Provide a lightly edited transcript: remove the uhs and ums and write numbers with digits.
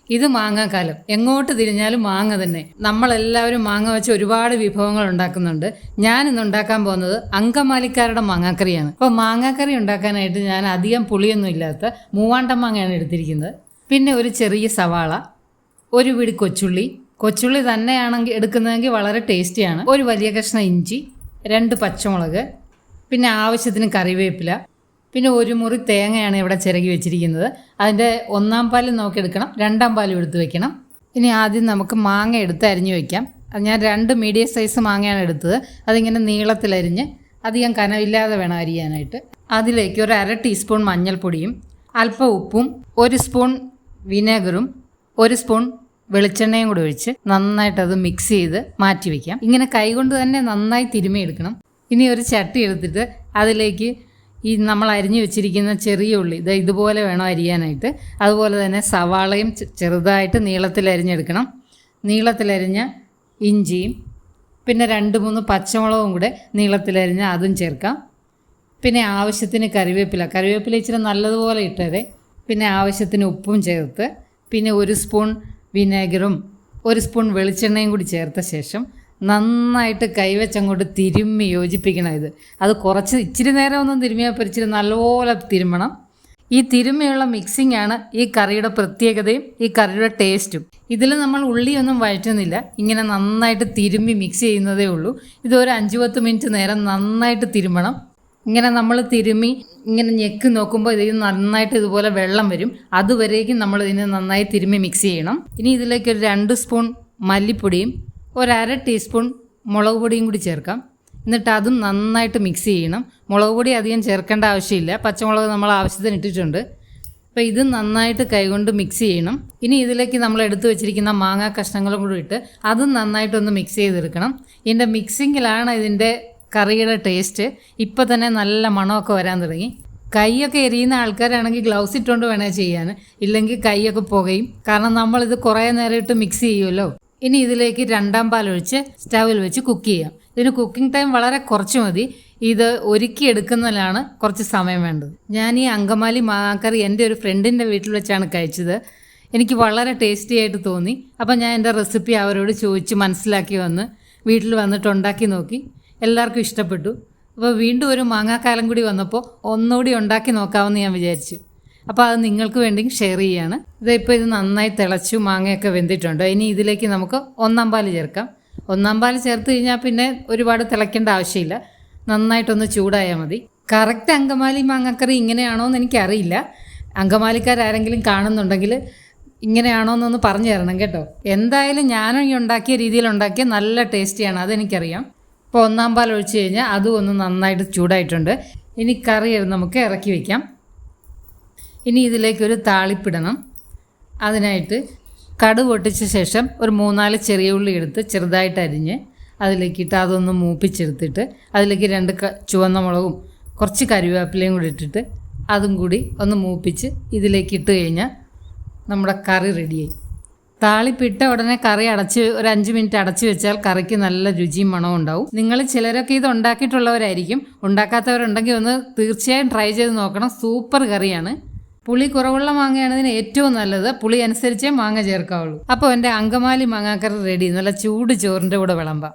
ഇത് മാങ്ങാക്കാലം, എങ്ങോട്ട് തിരിഞ്ഞാലും മാങ്ങ തന്നെ. നമ്മളെല്ലാവരും മാങ്ങ വെച്ച് ഒരുപാട് വിഭവങ്ങൾ ഉണ്ടാക്കുന്നുണ്ട്. ഞാൻ ഇന്ന് ഉണ്ടാക്കാൻ പോകുന്നത് അങ്കമാലിക്കാരുടെ മാങ്ങാക്കറിയാണ്. അപ്പോൾ മാങ്ങാക്കറി ഉണ്ടാക്കാനായിട്ട് ഞാൻ അധികം പുളിയൊന്നും ഇല്ലാത്ത മൂവാണ്ടൻ മാങ്ങയാണ് എടുത്തിരിക്കുന്നത്. പിന്നെ ഒരു ചെറിയ സവാള, ഒരു പിടി കൊച്ചുള്ളി തന്നെയാണെങ്കിൽ എടുക്കുന്നതെങ്കിൽ വളരെ ടേസ്റ്റിയാണ്. ഒരു വലിയ കഷ്ണം ഇഞ്ചി, 2 പച്ചമുളക്, പിന്നെ ആവശ്യത്തിന് കറിവേപ്പില, പിന്നെ ഒരു മുറി തേങ്ങയാണ് ഇവിടെ ചിരകി വെച്ചിരിക്കുന്നത്. അതിൻ്റെ 1-ാം പാലും നോക്കിയെടുക്കണം, 2-ാം പാലും എടുത്ത് വെക്കണം. ഇനി ആദ്യം നമുക്ക് മാങ്ങ എടുത്ത് അരിഞ്ഞു വയ്ക്കാം. അത് ഞാൻ 2 മീഡിയം സൈസ് മാങ്ങയാണ് എടുത്തത്. അതിങ്ങനെ നീളത്തിലരിഞ്ഞ് അധികം കനമില്ലാതെ വേണം അരിയാനായിട്ട്. അതിലേക്ക് ഒരു 1/2 ടീസ്പൂൺ മഞ്ഞൾപ്പൊടിയും അല്പം ഉപ്പും 1 സ്പൂൺ വിനെഗറും 1 സ്പൂൺ വെളിച്ചെണ്ണയും കൂടി ഒഴിച്ച് നന്നായിട്ടത് മിക്സ് ചെയ്ത് മാറ്റി വയ്ക്കാം. ഇങ്ങനെ കൈകൊണ്ട് തന്നെ നന്നായി തിരുമ്മിയെടുക്കണം. ഇനി ഒരു ചട്ടി എടുത്തിട്ട് അതിലേക്ക് ഈ നമ്മൾ അരിഞ്ഞു വെച്ചിരിക്കുന്ന ചെറിയ ഉള്ളി ഇതുപോലെ വേണം അരിയാനായിട്ട്. അതുപോലെ തന്നെ സവാളയും ചെറുതായിട്ട് നീളത്തിലരിഞ്ഞെടുക്കണം. നീളത്തിലരിഞ്ഞ ഇഞ്ചിയും പിന്നെ 2-3 പച്ചമുളകും കൂടെ നീളത്തിലരിഞ്ഞ് അതും ചേർക്കാം. പിന്നെ ആവശ്യത്തിന് കറിവേപ്പില ഇച്ചിരി നല്ലതുപോലെ ഇട്ടതേ. പിന്നെ ആവശ്യത്തിന് ഉപ്പും ചേർത്ത്, പിന്നെ 1 സ്പൂൺ വിനെഗറും 1 സ്പൂൺ വെളിച്ചെണ്ണയും കൂടി ചേർത്ത ശേഷം നന്നായിട്ട് കൈവച്ചങ്ങോട്ട് തിരുമ്മി യോജിപ്പിക്കണം. അത് ഇച്ചിരി നേരം ഒന്നും തിരുമ്മിയാൽ ഇച്ചിരി നല്ലപോലെ തിരുമ്മണം. ഈ തിരുമ്മിയുള്ള മിക്സിംഗ് ആണ് ഈ കറിയുടെ പ്രത്യേകതയും ഈ കറിയുടെ ടേസ്റ്റും. ഇതിൽ നമ്മൾ ഉള്ളിയൊന്നും വഴറ്റുന്നില്ല, ഇങ്ങനെ നന്നായിട്ട് തിരുമ്മി മിക്സ് ചെയ്യുന്നതേ ഉള്ളൂ. ഇതൊരു 5-10 മിനിറ്റ് നേരം നന്നായിട്ട് തിരുമ്മണം. ഇങ്ങനെ നമ്മൾ തിരുമ്മി ഇങ്ങനെ ഞെക്ക് നോക്കുമ്പോൾ ഇതിൽ നന്നായിട്ട് ഇതുപോലെ വെള്ളം വരും. അതുവരേക്കും നമ്മൾ ഇതിനെ നന്നായി തിരുമ്മി മിക്സ് ചെയ്യണം. ഇനി ഇതിലേക്ക് ഒരു 2 സ്പൂൺ മല്ലിപ്പൊടിയും 1/2 ടീസ്പൂൺ മുളക് പൊടിയും കൂടി ചേർക്കാം. എന്നിട്ട് അതും നന്നായിട്ട് മിക്സ് ചെയ്യണം. മുളക് പൊടി അധികം ചേർക്കേണ്ട ആവശ്യമില്ല, പച്ചമുളക് നമ്മൾ ആവശ്യത്തിന് ഇട്ടിട്ടുണ്ട്. അപ്പോൾ ഇത് നന്നായിട്ട് കൈകൊണ്ട് മിക്സ് ചെയ്യണം. ഇനി ഇതിലേക്ക് നമ്മൾ എടുത്തു വെച്ചിരിക്കുന്ന മാങ്ങാ കഷ്ണങ്ങളും കൂടി ഇട്ട് അതും നന്നായിട്ടൊന്ന് മിക്സ് ചെയ്തെടുക്കണം. ഇതിൻ്റെ മിക്സിങ്ങിലാണ് ഇതിൻ്റെ കറിയുടെ ടേസ്റ്റ്. ഇപ്പോൾ തന്നെ നല്ല മണമൊക്കെ വരാൻ തുടങ്ങി. കൈയൊക്കെ എരിയുന്ന ആൾക്കാരാണെങ്കിൽ ഗ്ലൗസ് ഇട്ടുകൊണ്ട് വേണേൽ ചെയ്യാൻ, ഇല്ലെങ്കിൽ കൈയൊക്കെ പുകയും. കാരണം നമ്മളിത് കുറേ നേരം ഇട്ട് മിക്സ് ചെയ്യുമല്ലോ. ഇനി ഇതിലേക്ക് 2-ാം പാലൊഴിച്ച് സ്റ്റൗവിൽ വെച്ച് കുക്ക് ചെയ്യാം. ഇതിന് കുക്കിംഗ് ടൈം വളരെ കുറച്ച് മതി. ഇത് ഒരുക്കിയെടുക്കുന്നതിലാണ് കുറച്ച് സമയം വേണ്ടത്. ഞാൻ ഈ അങ്കമാലി മാങ്ങാക്കറി എൻ്റെ ഒരു ഫ്രണ്ടിൻ്റെ വീട്ടിൽ വെച്ചാണ് കഴിച്ചത്. എനിക്ക് വളരെ ടേസ്റ്റി ആയിട്ട് തോന്നി. അപ്പം ഞാൻ എൻ്റെ റെസിപ്പി അവരോട് ചോദിച്ച് മനസ്സിലാക്കി വന്ന് വീട്ടിൽ വന്നിട്ട് ഉണ്ടാക്കി നോക്കി. എല്ലാവർക്കും ഇഷ്ടപ്പെട്ടു. അപ്പോൾ വീണ്ടും ഒരു മാങ്ങാക്കാലം കൂടി വന്നപ്പോൾ ഒന്നുകൂടി ഉണ്ടാക്കി നോക്കാമെന്ന് ഞാൻ വിചാരിച്ചു. അപ്പോൾ അത് നിങ്ങൾക്ക് വേണ്ടി ഷെയർ ചെയ്യാണ്. ഇതിപ്പോൾ ഇത് നന്നായി തിളച്ചു, മാങ്ങയൊക്കെ വെന്തിട്ടുണ്ട്. ഇനി ഇതിലേക്ക് നമുക്ക് 1-ാം പാല് ചേർക്കാം. 1-ാം പാല് ചേർത്ത് കഴിഞ്ഞാൽ പിന്നെ ഒരുപാട് തിളയ്ക്കേണ്ട ആവശ്യമില്ല, നന്നായിട്ടൊന്ന് ചൂടായാൽ മതി. കറക്റ്റ് അങ്കമാലി മാങ്ങാക്കറി ഇങ്ങനെയാണോ എന്ന് എനിക്കറിയില്ല. അങ്കമാലിക്കാരെങ്കിലും കാണുന്നുണ്ടെങ്കിൽ ഇങ്ങനെയാണോ എന്നൊന്ന് പറഞ്ഞു തരണം കേട്ടോ. എന്തായാലും ഞാനും ഈ ഉണ്ടാക്കിയ രീതിയിൽ ഉണ്ടാക്കിയ നല്ല ടേസ്റ്റിയാണ്, അതെനിക്കറിയാം. ഇപ്പോൾ 1-ാം പാൽ ഒഴിച്ച് കഴിഞ്ഞാൽ അതും ഒന്ന് നന്നായിട്ട് ചൂടായിട്ടുണ്ട്. ഇനി കറി നമുക്ക് ഇറക്കി വയ്ക്കാം. ഇനി ഇതിലേക്കൊരു താളിപ്പിടണം. അതിനായിട്ട് കടുക് പൊട്ടിച്ച ശേഷം ഒരു 3-4 ചെറിയ ഉള്ളി എടുത്ത് ചെറുതായിട്ട് അരിഞ്ഞ് അതിലേക്കിട്ട് അതൊന്ന് മൂപ്പിച്ചെടുത്തിട്ട് അതിലേക്ക് 2 ചുവന്ന മുളകും കുറച്ച് കറിവേപ്പിലയും കൂടി ഇട്ടിട്ട് അതും കൂടി ഒന്ന് മൂപ്പിച്ച് ഇതിലേക്ക് ഇട്ട് കഴിഞ്ഞാൽ നമ്മുടെ കറി റെഡിയായി. താളിപ്പിട്ട ഉടനെ കറി ഒരു 5 മിനിറ്റ് അടച്ചു വെച്ചാൽ കറിക്ക് നല്ല രുചിയും മണവും ഉണ്ടാവും. നിങ്ങൾ ചിലരൊക്കെ ഇത് ഉണ്ടാക്കിയിട്ടുള്ളവരായിരിക്കും. ഉണ്ടാക്കാത്തവരുണ്ടെങ്കിൽ ഒന്ന് തീർച്ചയായും ട്രൈ ചെയ്ത് നോക്കണം. സൂപ്പർ കറിയാണ്. പുളി കുറവുള്ള മാങ്ങയാണ് ഇതിന് ഏറ്റവും നല്ലത്. പുളി അനുസരിച്ചേ മാങ്ങ ചേർക്കാവുള്ളൂ. അപ്പോൾ എൻ്റെ അങ്കമാലി മാങ്ങാക്കറി റെഡി. നല്ല ചൂട് ചോറിൻ്റെ കൂടെ വിളമ്പാം.